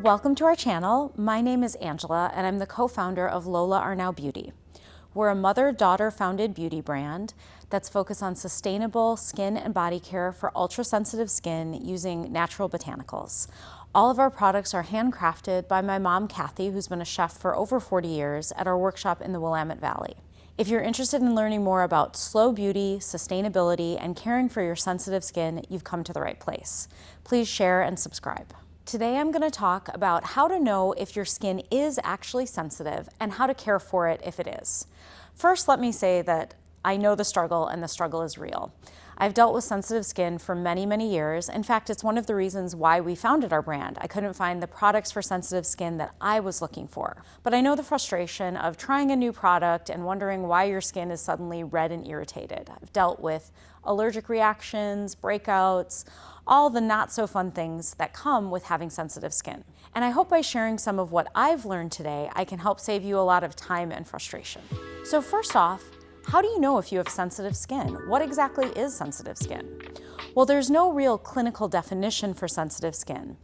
Welcome to our channel. My name is Angela and I'm the co-founder of Lola Arnao Beauty. We're a mother-daughter founded beauty brand that's focused on sustainable skin and body care for ultra-sensitive skin using natural botanicals. All of our products are handcrafted by my mom, Kathy, who's been a chef for over 40 years at our workshop in the Willamette Valley. If you're interested in learning more about slow beauty, sustainability, and caring for your sensitive skin, you've come to the right place. Please share and subscribe. Today I'm going to talk about how to know if your skin is actually sensitive and how to care for it if it is. First, let me say that I know the struggle and the struggle is real. I've dealt with sensitive skin for many, many years. In fact, it's one of the reasons why we founded our brand. I couldn't find the products for sensitive skin that I was looking for. But I know the frustration of trying a new product and wondering why your skin is suddenly red and irritated. I've dealt with allergic reactions, breakouts, all the not so fun things that come with having sensitive skin. And I hope by sharing some of what I've learned today, I can help save you a lot of time and frustration. So first off, how do you know if you have sensitive skin? What exactly is sensitive skin? Well, there's no real clinical definition for sensitive skin,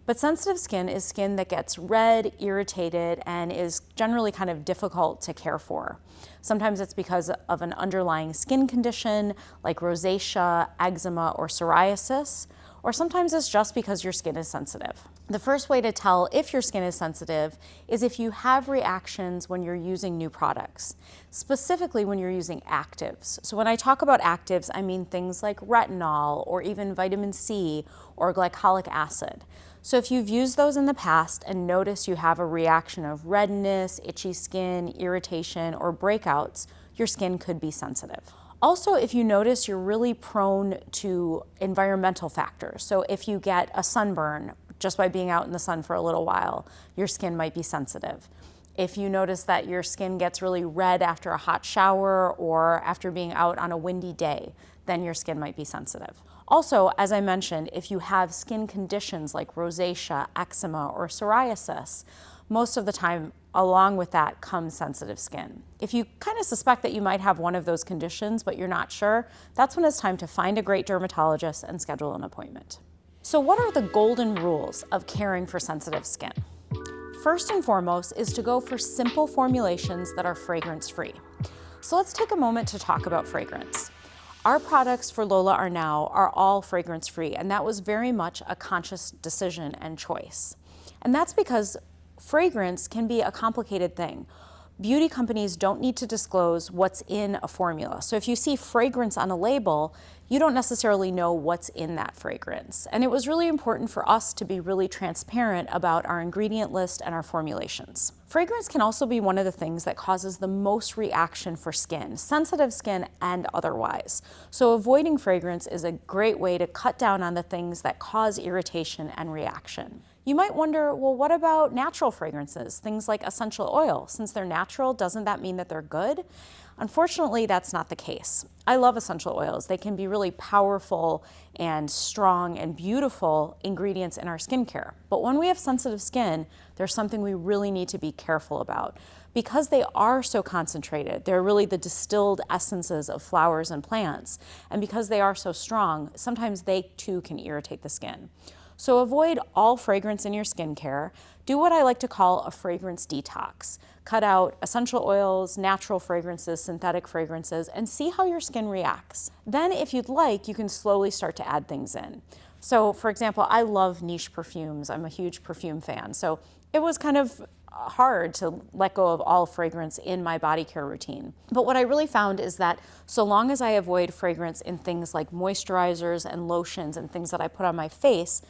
but sensitive skin is skin that gets red, irritated, and is generally kind of difficult to care for. Sometimes it's because of an underlying skin condition like rosacea, eczema, or psoriasis, or sometimes it's just because your skin is sensitive. The first way to tell if your skin is sensitive is if you have reactions when you're using new products, specifically when you're using actives. So when I talk about actives, I mean things like retinol or even vitamin C or glycolic acid. So if you've used those in the past and notice you have a reaction of redness, itchy skin, irritation, or breakouts, your skin could be sensitive. Also, if you notice you're really prone to environmental factors, so if you get a sunburn just by being out in the sun for a little while, your skin might be sensitive. If you notice that your skin gets really red after a hot shower or after being out on a windy day, then your skin might be sensitive. Also, as I mentioned, if you have skin conditions like rosacea, eczema, or psoriasis, most of the time along with that comes sensitive skin. If you kind of suspect that you might have one of those conditions but you're not sure, that's when it's time to find a great dermatologist and schedule an appointment. So what are the golden rules of caring for sensitive skin? First and foremost is to go for simple formulations that are fragrance-free. So let's take a moment to talk about fragrance. Our products for Lola Arnao are all fragrance-free, and that was very much a conscious decision and choice. And that's because fragrance can be a complicated thing. Beauty companies don't need to disclose what's in a formula. So if you see fragrance on a label, you don't necessarily know what's in that fragrance. And it was really important for us to be really transparent about our ingredient list and our formulations. Fragrance can also be one of the things that causes the most reaction for skin, sensitive skin and otherwise. So avoiding fragrance is a great way to cut down on the things that cause irritation and reaction. You might wonder, well, what about natural fragrances, things like essential oil? Since they're natural, doesn't that mean that they're good? Unfortunately, that's not the case. I love essential oils. They can be really powerful and strong and beautiful ingredients in our skincare. But when we have sensitive skin, there's something we really need to be careful about. Because they are so concentrated, they're really the distilled essences of flowers and plants. And because they are so strong, sometimes they too can irritate the skin. So avoid all fragrance in your skincare. Do what I like to call a fragrance detox. Cut out essential oils, natural fragrances, synthetic fragrances, and see how your skin reacts. Then if you'd like, you can slowly start to add things in. So for example, I love niche perfumes. I'm a huge perfume fan. So it was kind of hard to let go of all fragrance in my body care routine. But what I really found is that so long as I avoid fragrance in things like moisturizers and lotions and things that I put on my face,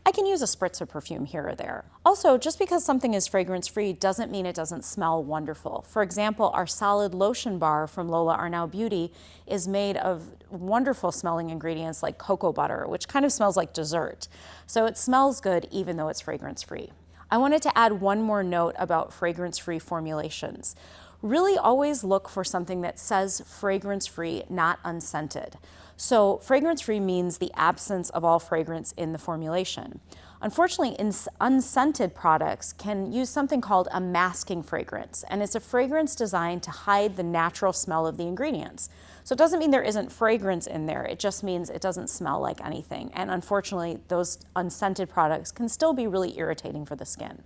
I can use a spritz of perfume here or there. Also, just because something is fragrance-free doesn't mean it doesn't smell wonderful. For example, our solid lotion bar from Lola Arnao Beauty is made of wonderful smelling ingredients like cocoa butter, which kind of smells like dessert. So it smells good even though it's fragrance-free. I wanted to add one more note about fragrance-free formulations. Really always look for something that says fragrance-free, not unscented. So fragrance-free means the absence of all fragrance in the formulation. Unfortunately, unscented products can use something called a masking fragrance, and it's a fragrance designed to hide the natural smell of the ingredients. So it doesn't mean there isn't fragrance in there, it just means it doesn't smell like anything. And unfortunately, those unscented products can still be really irritating for the skin.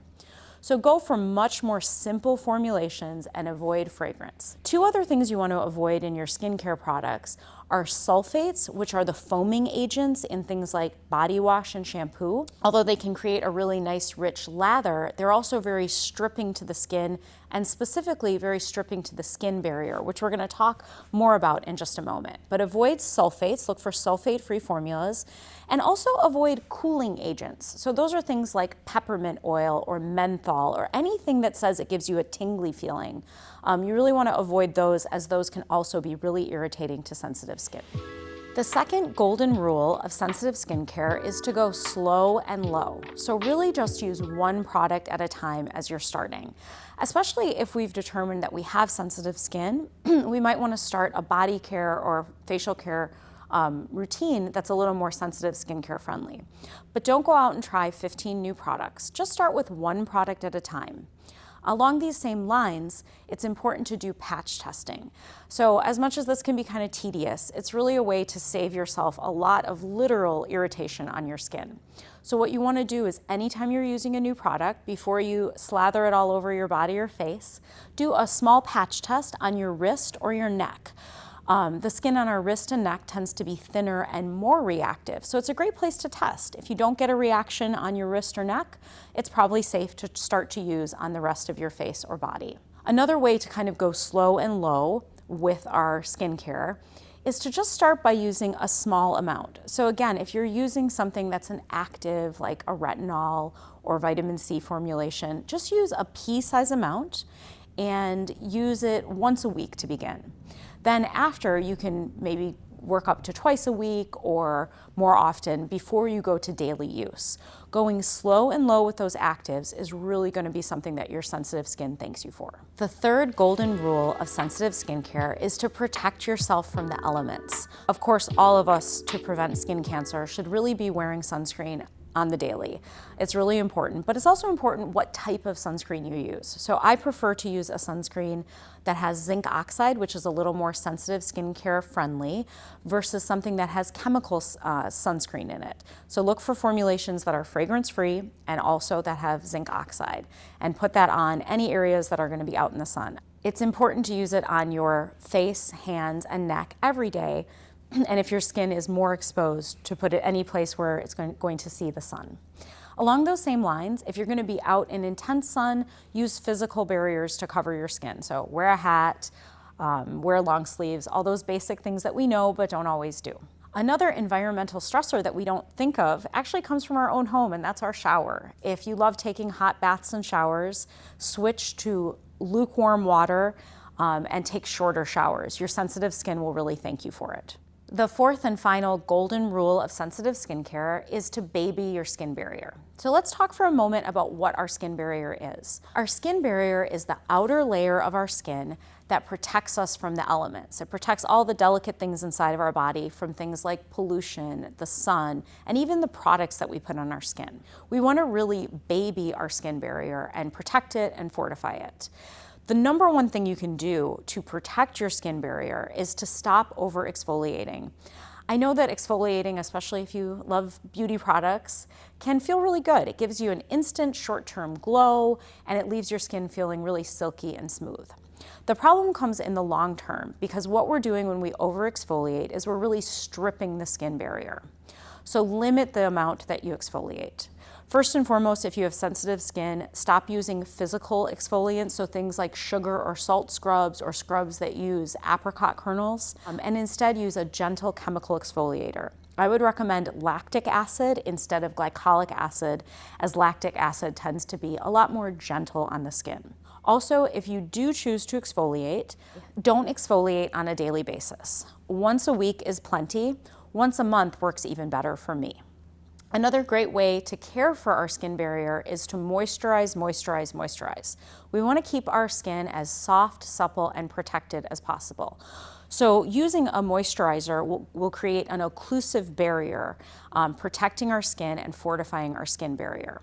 So go for much more simple formulations and avoid fragrance. Two other things you want to avoid in your skincare products are sulfates, which are the foaming agents in things like body wash and shampoo. Although they can create a really nice rich lather, they're also very stripping to the skin, and specifically very stripping to the skin barrier, which we're going to talk more about in just a moment. But avoid sulfates, look for sulfate-free formulas, and also avoid cooling agents. So those are things like peppermint oil or menthol or anything that says it gives you a tingly feeling. You really want to avoid those, as those can also be really irritating to sensitive skin. The second golden rule of sensitive skincare is to go slow and low. So really just use one product at a time as you're starting. Especially if we've determined that we have sensitive skin, we might want to start a body care or facial care routine that's a little more sensitive skincare friendly. But don't go out and try 15 new products. Just start with one product at a time. Along these same lines, it's important to do patch testing. So as much as this can be kind of tedious, it's really a way to save yourself a lot of literal irritation on your skin. So what you want to do is anytime you're using a new product, before you slather it all over your body or face, do a small patch test on your wrist or your neck. The skin on our wrist and neck tends to be thinner and more reactive, so it's a great place to test. If you don't get a reaction on your wrist or neck, it's probably safe to start to use on the rest of your face or body. Another way to kind of go slow and low with our skincare is to just start by using a small amount. So again, if you're using something that's an active, like a retinol or vitamin C formulation, just use a pea-size amount and use it once a week to begin. Then after, you can maybe work up to twice a week or more often before you go to daily use. Going slow and low with those actives is really going to be something that your sensitive skin thanks you for. The third golden rule of sensitive skincare is to protect yourself from the elements. Of course, all of us, to prevent skin cancer, should really be wearing sunscreen on the daily. It's really important, but it's also important what type of sunscreen you use. So I prefer to use a sunscreen that has zinc oxide, which is a little more sensitive skincare friendly, versus something that has chemical sunscreen in it. So look for formulations that are fragrance free and also that have zinc oxide, and put that on any areas that are going to be out in the sun. It's important to use it on your face, hands, and neck every day. And if your skin is more exposed, to put it any place where it's going to see the sun. Along those same lines, if you're going to be out in intense sun, use physical barriers to cover your skin. So wear a hat, wear long sleeves, all those basic things that we know but don't always do. Another environmental stressor that we don't think of actually comes from our own home, and that's our shower. If you love taking hot baths and showers, switch to lukewarm water and take shorter showers. Your sensitive skin will really thank you for it. The fourth and final golden rule of sensitive skincare is to baby your skin barrier. So let's talk for a moment about what our skin barrier is. Our skin barrier is the outer layer of our skin that protects us from the elements. It protects all the delicate things inside of our body from things like pollution, the sun, and even the products that we put on our skin. We want to really baby our skin barrier and protect it and fortify it. The number one thing you can do to protect your skin barrier is to stop over exfoliating. I know that exfoliating, especially if you love beauty products, can feel really good. It gives you an instant short-term glow, and it leaves your skin feeling really silky and smooth. The problem comes in the long term, because what we're doing when we over exfoliate is we're really stripping the skin barrier. So limit the amount that you exfoliate. First and foremost, if you have sensitive skin, stop using physical exfoliants, so things like sugar or salt scrubs or scrubs that use apricot kernels, and instead use a gentle chemical exfoliator. I would recommend lactic acid instead of glycolic acid, as lactic acid tends to be a lot more gentle on the skin. Also, if you do choose to exfoliate, don't exfoliate on a daily basis. Once a week is plenty. Once a month works even better for me. Another great way to care for our skin barrier is to moisturize, moisturize, moisturize. We want to keep our skin as soft, supple, and protected as possible. So using a moisturizer will create an occlusive barrier, protecting our skin and fortifying our skin barrier.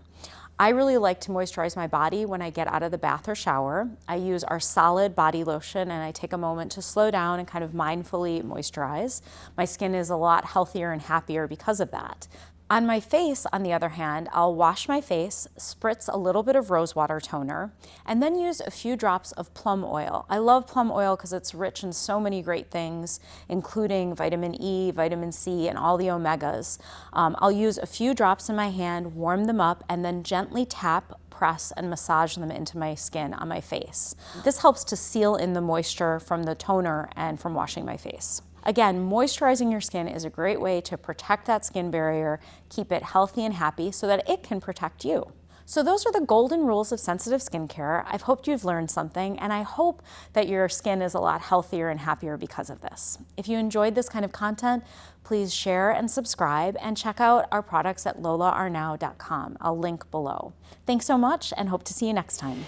I really like to moisturize my body when I get out of the bath or shower. I use our solid body lotion and I take a moment to slow down and kind of mindfully moisturize. My skin is a lot healthier and happier because of that. On my face, on the other hand, I'll wash my face, spritz a little bit of rosewater toner, and then use a few drops of plum oil. I love plum oil because it's rich in so many great things, including vitamin E, vitamin C, and all the omegas. I'll use a few drops in my hand, warm them up, and then gently tap, press, and massage them into my skin on my face. This helps to seal in the moisture from the toner and from washing my face. Again, moisturizing your skin is a great way to protect that skin barrier, keep it healthy and happy so that it can protect you. So those are the golden rules of sensitive skincare. I've hoped you've learned something, and I hope that your skin is a lot healthier and happier because of this. If you enjoyed this kind of content, please share and subscribe, and check out our products at lolaarnao.com. I'll link below. Thanks so much, and hope to see you next time.